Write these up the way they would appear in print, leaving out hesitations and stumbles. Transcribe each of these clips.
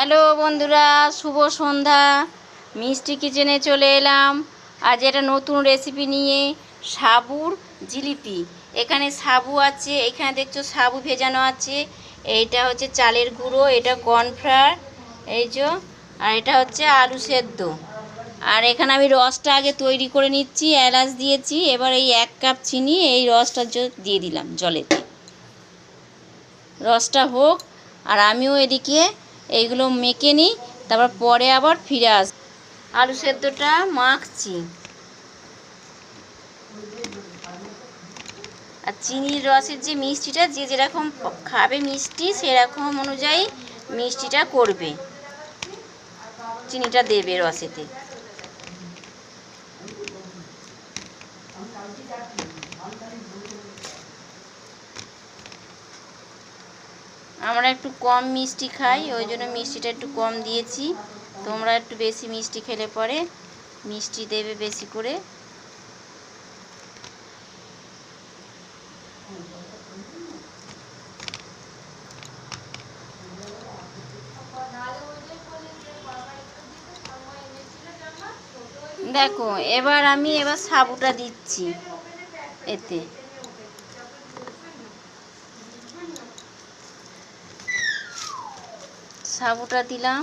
Hello বন্ধুরা, শুভ সন্ধ্যা। মিষ্টি কিচেনে চলে এলাম আজ একটা নতুন রেসিপি নিয়ে, সাবুর জিলিপি। এখানে সাবু আছে, এখানে দেখছো সাবু ভেজানো আছে। এইটা হচ্ছে চালের গুঁড়ো, এটা কর্নফ্লাওয়ার, এই যে। আর এটা হচ্ছে আলু সেদ্ধ। আর এখানে আমি রসটা আগে তৈরি করে নিচ্ছি, এলাচ দিয়েছি। এবার এই 1 কাপ চিনি এই রসটা দিয়ে দিলাম জলেতে। রসটা হোক, আর আমিও এদিকে এইগুলো মেখে নিই, তারপর পরে আবার ফিরে আসব। আলু সেদ্ধটা মাখছি, আর চিনির রসের যে মিষ্টিটা, যে যেরকম খাবে মিষ্টি সেরকম অনুযায়ী মিষ্টিটা করবে, চিনিটা দেবে রসেতে। আমরা একটু কম মিষ্টি খাই, ওই জন্য মিষ্টিটা একটু কম দিয়েছি। তোমরা একটু বেশি মিষ্টি খেলে পরে মিষ্টি দেবে বেশি করে। দেখো এবার আমি সাবুটা দিচ্ছি এতে। সাবুটা দিলাম,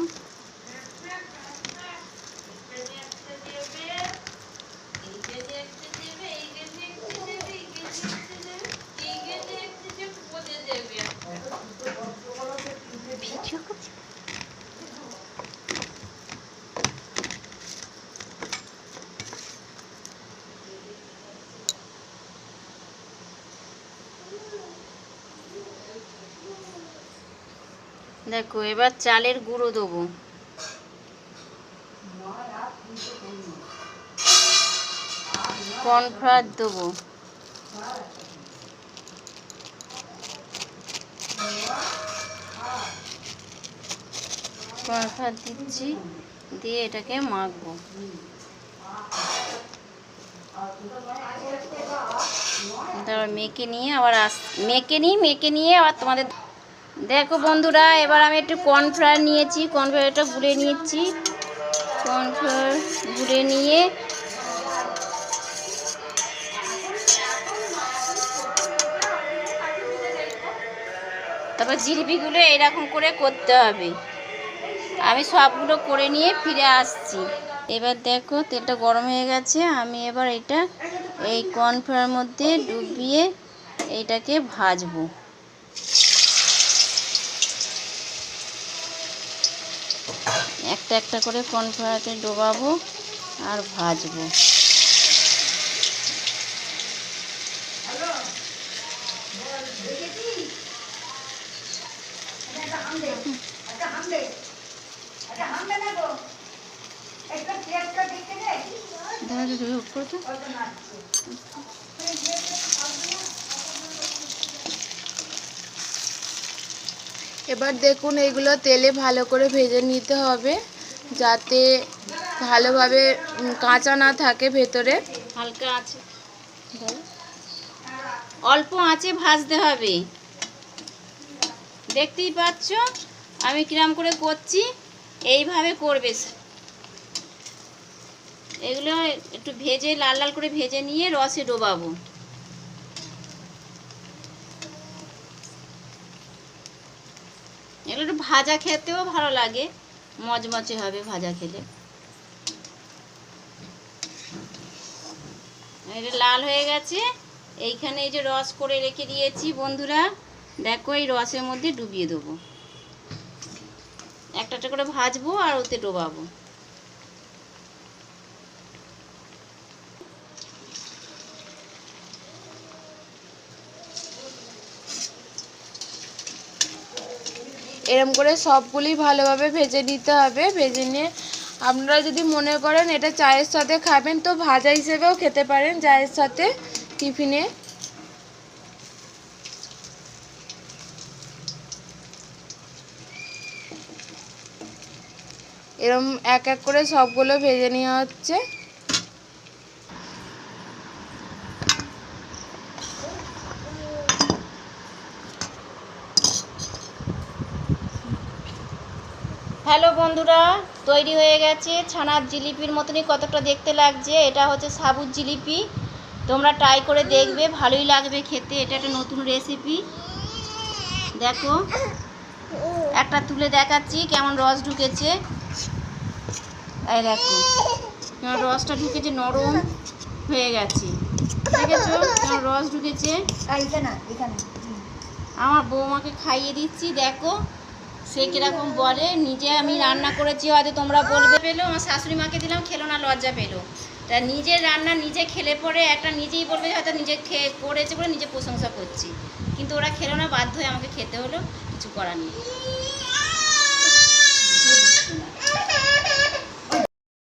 দেখো এবার চালের গুঁড়ো দেবো। কর্নফ্লাওয়ার দেবো, কর্নফ্লাওয়ার দিচ্ছি, দিয়ে এটাকে মাখবো। তারপর মেখে নিয়ে আবার তোমাদের দেখো বন্ধুরা, এবার আমি একটু কর্নফ্লাওয়ার নিয়েছি, কর্নফ্লাওয়ারটা গুলে নিয়েছি। কর্নফ্লাওয়ার গুলে নিয়ে তারপর জিলিপিগুলো এরকম করে করতে হবে। আমি সবগুলো করে নিয়ে ফিরে আসছি। এবার দেখো তেলটা গরম হয়ে গেছে, আমি এবার এটা এই কর্নফ্লাওয়ারের মধ্যে ডুবিয়ে এইটাকে ভাজবো। একটা একটা করে কর্নফ্লাওয়ারকে ডোবাবো আর ভাজবো। এবার দেখুন এইগুলো তেলে ভালো করে ভেজে নিতে হবে, যাতে ভালোভাবে কাঁচা না থাকে ভেতরে। হালকা আছে, অল্প আঁচে ভাজতে হবে। দেখতেই পাচ্ছ আমি কিরম করে করছি, এইভাবে করবে। এগুলো একটু ভেজে লাল লাল করে ভেজে নিয়ে রসে ডোবাবো। এগুলো একটু ভাজা খেতেও ভালো লাগে, মচমচে হবে ভাজা খেলে। এটা লাল হয়ে গেছে। এইখানে এই যে রস করে রেখে দিয়েছি বন্ধুরা, দেখো এই রসের মধ্যে ডুবিয়ে দেবো। একটা একটা করে ভাজবো আর ওতে ডোবাবো। এরম করে সবগুলি ভালোভাবে ভেজে নিতে হবে। ভেজে নিয়ে আপনারা যদি মনে করেন এটা চায়ের সাথে খাবেন তো ভাজা হিসেবেও খেতে পারেন, চায়ের সাথে টিফিনে। এরম এক এক করে সবগুলো ভেজে নেওয়া হচ্ছে। হ্যালো বন্ধুরা, তৈরি হয়ে গেছে ছানার জিলিপির মতনই কতটা দেখতে লাগছে। এটা হচ্ছে সাবুর জিলিপি। তোমরা ট্রাই করে দেখবে, ভালোই লাগবে খেতে। এটা একটা নতুন রেসিপি। দেখো, একটা তুলে দেখাচ্ছি কেমন রস ঢুকেছে। এই দেখো কেমন রসটা ঢুকেছে, নরম হয়ে গেছে। দেখেছো কেমন রস ঢুকেছে। আমার বৌমাকে খাইয়ে দিচ্ছি, দেখো সে কীরকম বলে। নিজে আমি রান্না করেছি, হয়তো তোমরা বলবে পেলো, আমার শাশুড়ি মাকে দিলাম, খেলো না, লজ্জা পেলো। তা নিজের রান্না নিজে খেলে পরে একটা নিজেই বলবে হয়তো নিজে খেয়ে করেছে বলে নিজে প্রশংসা করছি, কিন্তু ওরা খেলো না, বাধ্য হয়ে আমাকে খেতে হলো, কিছু করার নেই।